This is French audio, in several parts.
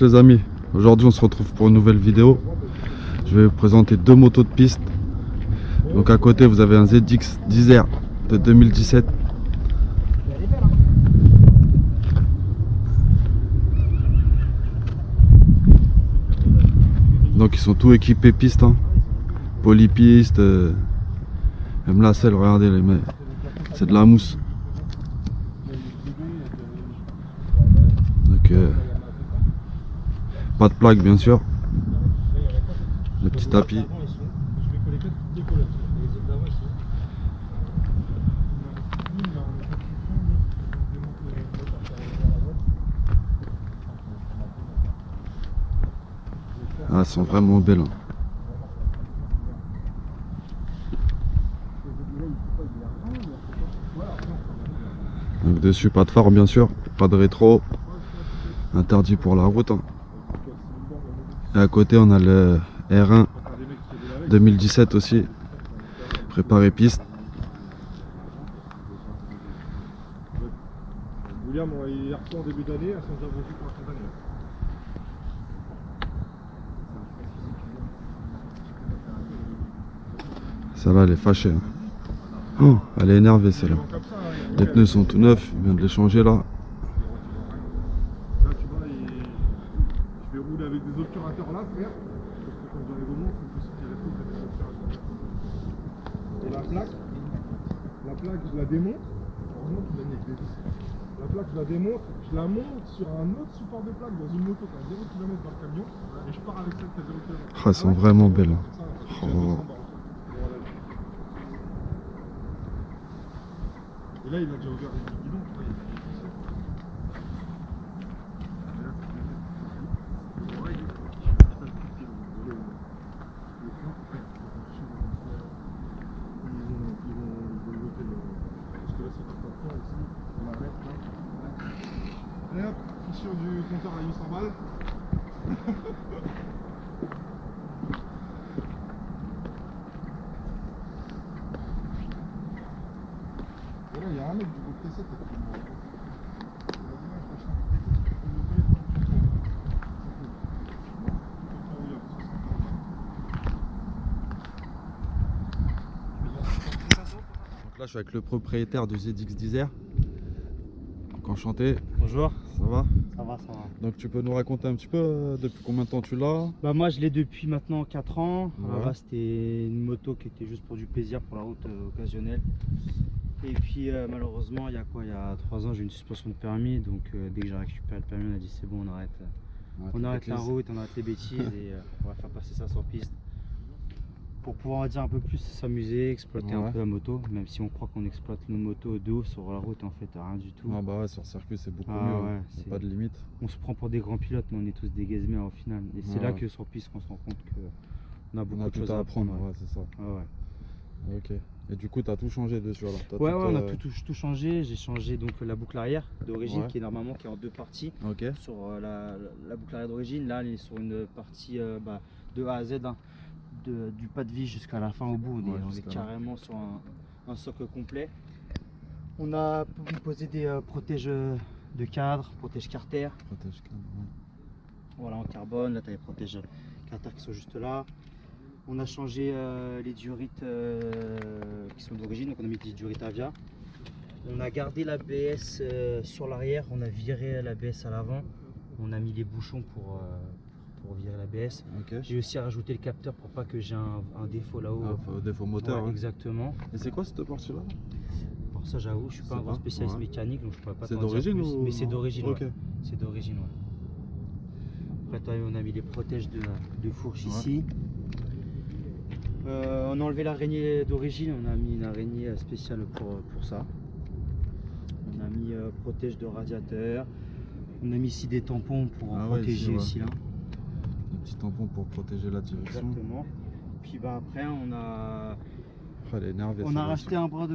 les amis, aujourd'hui on se retrouve pour une nouvelle vidéo. Je vais vous présenter deux motos de piste. Donc à côté vous avez un ZX 10R de 2017. Donc ils sont tous équipés piste, hein. Polypiste, même la selle, regardez les mecs, c'est de la mousse. Donc pas de plaque bien sûr. Le petit tapis. Ah, elles sont vraiment belles, hein. Donc dessus pas de phare bien sûr, pas de rétro, interdit pour la route, hein. Et à côté on a le R1 2017 aussi, préparé piste. William, il est reçu en début d'année, elles sont déjà vendues pour la fin d'année. Celle-là elle est fâchée, hein. Oh, elle est énervée celle-là. Les pneus sont tout neufs, il vient de les changer là. Là tu vois, je vais rouler avec des obturateurs là, frère. Parce que quand j'arrive au monde, il faut sortir les trucs avec des obturateurs. Et la plaque je la démonte. Heureusement qu'il a mis avec des vis. La plaque je la démonte, je la monte sur un autre support de plaque dans une moto qui a 0 km dans le camion. Et je pars avec celle qui a 0 km. Ah, elles sont vraiment belles, hein. Oh. Et là, il a déjà ouvert les guidons, tu vois, il a hop, fissure du compteur à 800 balles. Et là, il y a un mec du groupe T7 qui Donc là je suis avec le propriétaire du ZX 10R. Donc enchanté. Bonjour. Ça va? Ça va, ça va. Donc tu peux nous raconter un petit peu depuis combien de temps tu l'as? Bah moi je l'ai depuis maintenant 4 ans. Ouais. Là c'était une moto qui était juste pour du plaisir, pour la route occasionnelle. Et puis malheureusement il y a 3 ans j'ai eu une suspension de permis. Donc dès que j'ai récupéré le permis on a dit c'est bon, on arrête. On arrête la route, on arrête les bêtises et on va faire passer ça sur piste. Pour pouvoir en dire un peu plus, s'amuser, exploiter un peu la moto, même si on croit qu'on exploite nos motos de ouf sur la route, en fait rien du tout. Ah bah ouais, sur circuit c'est beaucoup mieux, Ouais, hein. Pas de limite. On se prend pour des grands pilotes, mais on est tous des gazmers au final. Et c'est là que sur piste qu'on se rend compte qu'on a beaucoup de choses à apprendre. Ouais, c'est ça. Ouais. Ok. Et du coup t'as tout changé dessus alors? Ouais, on a tout changé. J'ai changé donc la boucle arrière d'origine qui est normalement en 2 parties. Ok. Sur la boucle arrière d'origine, là elle est sur une partie de A à Z, hein. Du pas de vis jusqu'à la fin au bout, on est carrément sur un socle complet. On a posé des protèges de cadre, protège carter. Voilà, en carbone. Là tu as les protèges carter qui sont juste là. On a changé les diorites qui sont d'origine, donc on a mis des diorites Avia. On a gardé l'ABS sur l'arrière, on a viré l'ABS à l'avant. On a mis les bouchons pour virer l'ABS. Okay. J'ai aussi rajouté le capteur pour pas que j'ai un défaut là-haut. Défaut moteur. Ouais, exactement. Et c'est quoi cette partie là? Alors ça j'avoue, je suis pas un grand spécialiste mécanique, donc je pourrais pas. C'est d'origine ou... Mais c'est d'origine. Okay. Ouais. C'est d'origine, ouais. Après on a mis les protèges de fourche ici. On a enlevé l'araignée d'origine, on a mis une araignée spéciale pour ça. On a mis protège de radiateur. On a mis ici des tampons pour protéger aussi là. Des petits tampons pour protéger la direction. Exactement. Puis après on a racheté un bras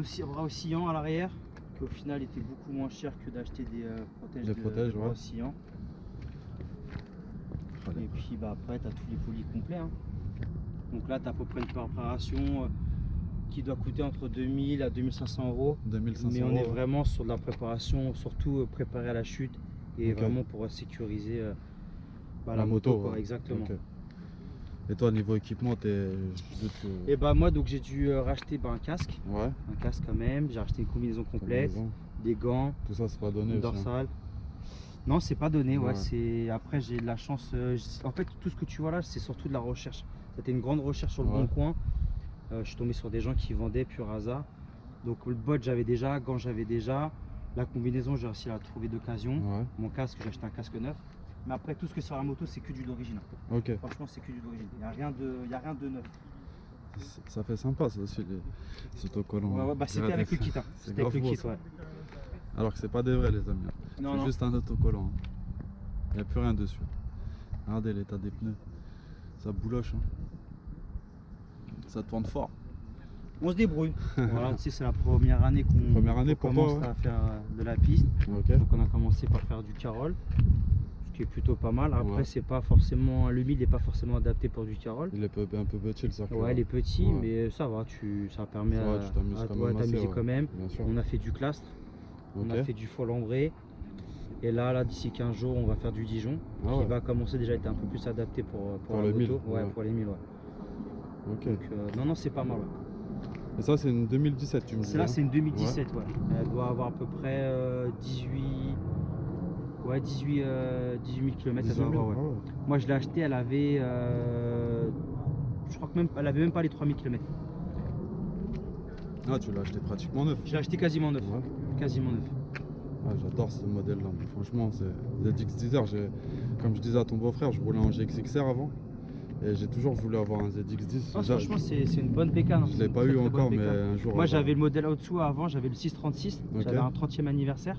oscillant à l'arrière, qui au final était beaucoup moins cher que d'acheter des protèges de bras oscillants. Et puis après tu as tous les polis complets, hein. Donc là tu as à peu près une préparation qui doit coûter entre 2000 à 2500 euros. Mais on est vraiment sur de la préparation, surtout préparé à la chute et vraiment pour sécuriser Bah, La moto, quoi, ouais. exactement. Ok. Et toi, niveau équipement, je doute que... Et bah moi donc j'ai dû racheter un casque. Ouais. Un casque quand même, j'ai acheté une combinaison complète, Combinaison. des gants, Tout ça, c'est pas donné une aussi. Hein. dorsale. Non, c'est pas donné, ouais. Ouais. Après j'ai de la chance. En fait, tout ce que tu vois là, c'est surtout de la recherche. C'était une grande recherche sur le Ouais. Bon Coin. Je suis tombé sur des gens qui vendaient pur hasard. Donc le bot j'avais déjà, gants j'avais déjà. La combinaison j'ai réussi à la trouver d'occasion. Ouais. Mon casque, j'ai acheté un casque neuf. Mais après tout ce que sur la moto, c'est que du d'origine. Ok. Franchement, c'est que du d'origine. Il n'y a rien de neuf. Ça fait sympa, ça aussi, les autocollants. Ouais, bah c'était avec le kit. Hein. C'est C'était avec le grave kit, beau, ça. ouais. Alors que c'est pas des vrais, les amis. Non, C'est non. juste un autocollant. Il n'y a plus rien dessus. Regardez l'état des pneus. Ça bouloche. Hein. Ça tourne fort. On se débrouille. Voilà, tu sais, c'est la première année Première année pour commence toi, ouais. à faire de la piste. Ok. Donc on a commencé par faire du Carroll, ce qui est plutôt pas mal. Après, Ouais. c'est pas forcément, le mid n'est pas forcément adapté pour du Carroll. Il est un peu petit le circuit. Ouais, il est petit, Ouais. mais ça va, ça permet Ouais, tu t'amuses quand même t'amuser assez, ouais. quand même. Bien sûr. On a fait du clastre, on a Ok. fait du fol ambré. Et là d'ici 15 jours, on va faire du Dijon, Ah qui ouais. va commencer déjà à être un peu plus adapté pour Pour la le moto. 1000, Ouais, ouais. pour les 1000, ouais. Ok. Donc non, c'est pas mal. Ouais. Et ça, c'est une 2017, tu me dis. Celle-là, hein. c'est une 2017, ouais. Elle doit avoir à peu près 18 000 km. 18 000, ouais. ah ouais. Moi, je l'ai achetée, elle avait. Je crois que elle avait même pas les 3000 km. Ah, tu l'as acheté pratiquement neuf. Je l'ai acheté quasiment neuf. Ouais. Quasiment neuf. Ah, j'adore ce modèle-là. Franchement, c'est ZX10R. Comme je disais à ton beau-frère, je roulais en GXXR avant. Et j'ai toujours voulu avoir un ZX10. Non, franchement, c'est une bonne bécane. Je l'ai pas eu encore, mais un jour. Moi, j'avais le modèle au-dessous avant, j'avais le 636. Ok. J'avais un 30e anniversaire.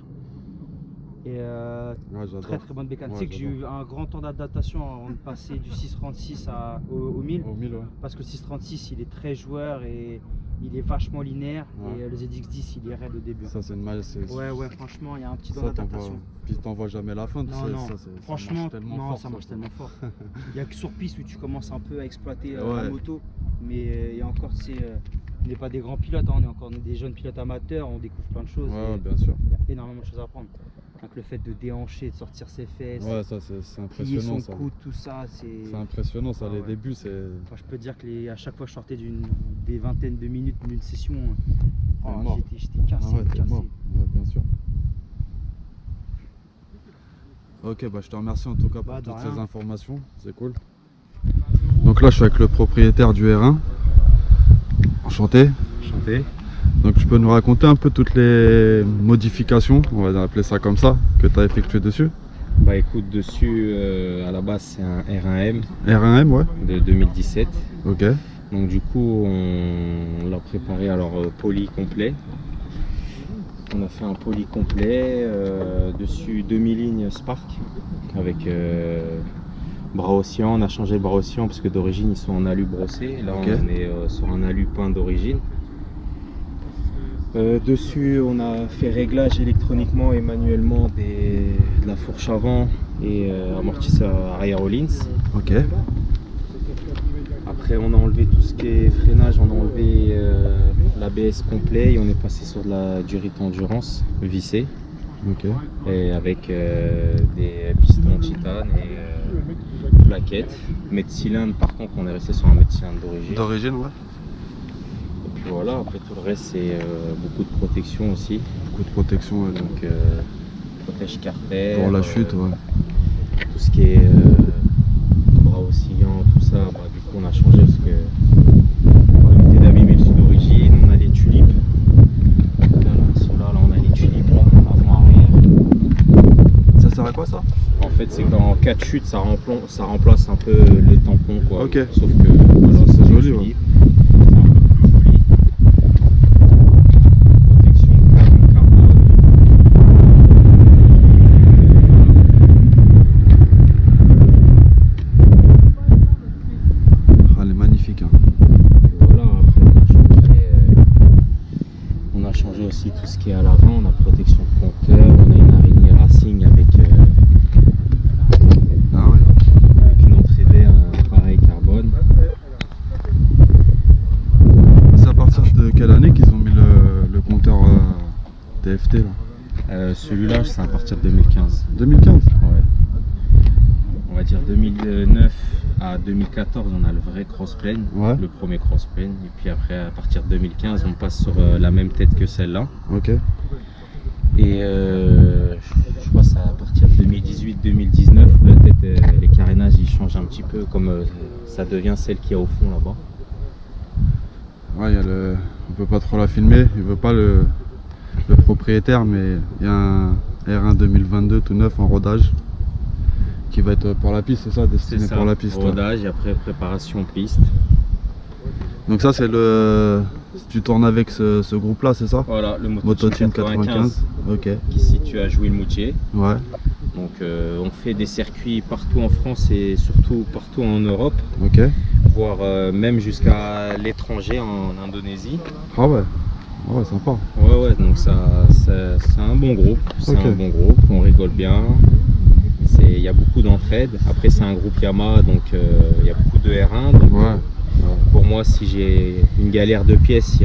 Et Ouais, j'adore. très bonne bécane. Ouais, Tu sais que j'ai eu un grand temps d'adaptation avant de passer du 636 au 1000. Au 1000, ouais. Parce que le 636 il est très joueur et il est vachement linéaire. Ouais. Et le ZX10 il est raide au début. Ça, c'est une maille. Ouais, franchement, il y a un petit temps Ça, d'adaptation. puis t'en vois jamais la fin. tu sais, Non, ça, ça franchement, marche tellement non, fort, ça marche quoi. tellement fort. Il n'y a que sur piste où tu commences un peu à exploiter la Ouais. moto. Mais et encore, on n'est pas des grands pilotes, hein, on est encore des jeunes pilotes amateurs, on découvre plein de choses. Ouais, et bien sûr. il y a énormément de choses à apprendre. Donc le fait de déhancher, de sortir ses fesses, Ouais, ça, c'est plier impressionnant. son Ça. coude, tout ça, C'est impressionnant, ça. Ah, Les ouais. débuts, c'est. Moi, je peux te dire que à chaque fois que je sortais des vingtaines de minutes d'une session, T'es mort. j'étais cassé. Ah ouais, t'es cassé. mort. Ouais, bien sûr. Ok, bah je te remercie en tout cas pour Bah, de toutes rien. ces informations, c'est cool. Donc là je suis avec le propriétaire du R1. Enchanté. Enchanté. Donc tu peux nous raconter un peu toutes les modifications, on va appeler ça comme ça, que tu as effectuées dessus? Bah écoute, dessus à la base c'est un R1M R1M, ouais. de 2017. Ok. Donc du coup on l'a préparé alors poly complet. On a fait un poly complet, dessus demi-ligne Spark avec bras oscillants. On a changé le bras oscillant parce que d'origine ils sont en alu brossé. Là Ok. on est sur un alu peint d'origine. Dessus on a fait réglage électroniquement et manuellement de la fourche avant et amortisseur arrière Öhlins. Ok. Après on a enlevé tout ce qui est freinage, on a enlevé l'ABS complet et on est passé sur du rythme endurance vissé Ok. et avec des pistons titane et plaquettes. Mètre cylindre par contre on est resté sur un mètre cylindre d'origine. D'origine, ouais. Et puis voilà, après tout le reste c'est beaucoup de protection aussi. Beaucoup de protection, ouais, Donc protège carter. pour la chute, ouais. Tout ce qui est bras oscillants, tout ça, bah, du coup on a changé parce que on a évité d'abîmer le sud d'origine, on a les tulipes. Là, là on a les tulipes là, avant arrière. Ça sert à quoi ça? En fait c'est qu'en cas de chute ça remplace un peu les tampons quoi. Ok. Sauf que voilà, C'est des joli, ouais. tulipes. C'est un peu plus joli. Protection carbone. Ah, elle est magnifique. Hein. Et voilà, après on a changé aussi tout ce qui est à l'avant, on a protection de compteur, on a une araignée racing avec Ah ouais. une entrée d'air, un appareil carbone. C'est à partir de quelle année qu'ils ont mis le compteur TFT là? Celui-là c'est à partir de 2015. 2015. Ouais. On va dire dire 2009 à 2014, on a le vrai crossplane, Ouais. le premier crossplane. Et puis après, à partir de 2015, on passe sur la même tête que celle-là. Ok. Et je crois que c'est à partir de 2018-2019, la tête, les carénages ils changent un petit peu, comme ça devient celle qui est au fond là-bas. Ouais, on peut pas trop la filmer, il veut pas le propriétaire, mais il y a un R1 2022 tout neuf en rodage qui va être pour la piste, c'est ça, destiné pour la piste. Rodage et après préparation piste. Donc ça c'est tu tournes avec ce groupe là, c'est ça? Voilà, le Mototeam 95. Ok. Qui se situe à Jouy-le-Moutier. Ouais. Donc on fait des circuits partout en France et surtout partout en Europe, Ok. voire même jusqu'à l'étranger en Indonésie. Ah ouais. Ouais, sympa. Ouais, donc c'est un bon groupe. C'est Ok. un bon groupe, on rigole bien. Il y a beaucoup d'entraide. Après, c'est un groupe Yamaha, donc il y a beaucoup de R1. Donc, Ouais. pour moi, si j'ai une galère de pièces,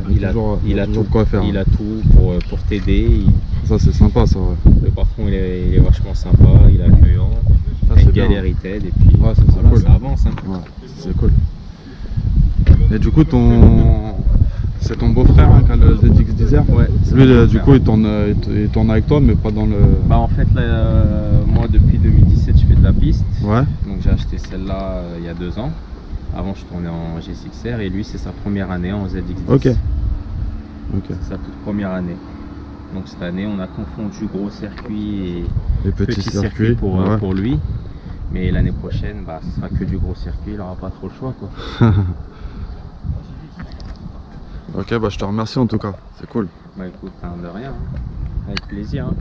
il a toujours tout. de quoi faire. Il a tout pour t'aider. Ça c'est sympa ça, ouais. Le patron, il est vachement sympa, il est accueillant. Ah, T'as c'est une bien. galère, il t'aide. Et puis Ouais, ça, c'est voilà, cool. ça avance. Hein. Ouais, c'est cool. Et du coup, c'est ton beau-frère hein, qui a le ZX Desert. Ouais, c'est Lui, mon beau-frère. du coup, il tourne avec toi, mais pas dans le. Bah, en fait, là, moi, depuis 2017, je fais de la piste. Ouais. Donc, j'ai acheté celle-là il y a 2 ans. Avant, je tournais en G6R et lui, c'est sa première année en ZX10. Ok. Ok. C'est sa toute première année. Donc, cette année, on a confondu gros circuit et Les petits petit circuits. circuit Ouais. pour lui. Mais l'année prochaine, bah, ce sera que du gros circuit, il n'aura pas trop le choix, quoi. Ok, bah je te remercie en tout cas. C'est cool. Bah écoute, hein, de rien. Hein. Avec plaisir. Hein.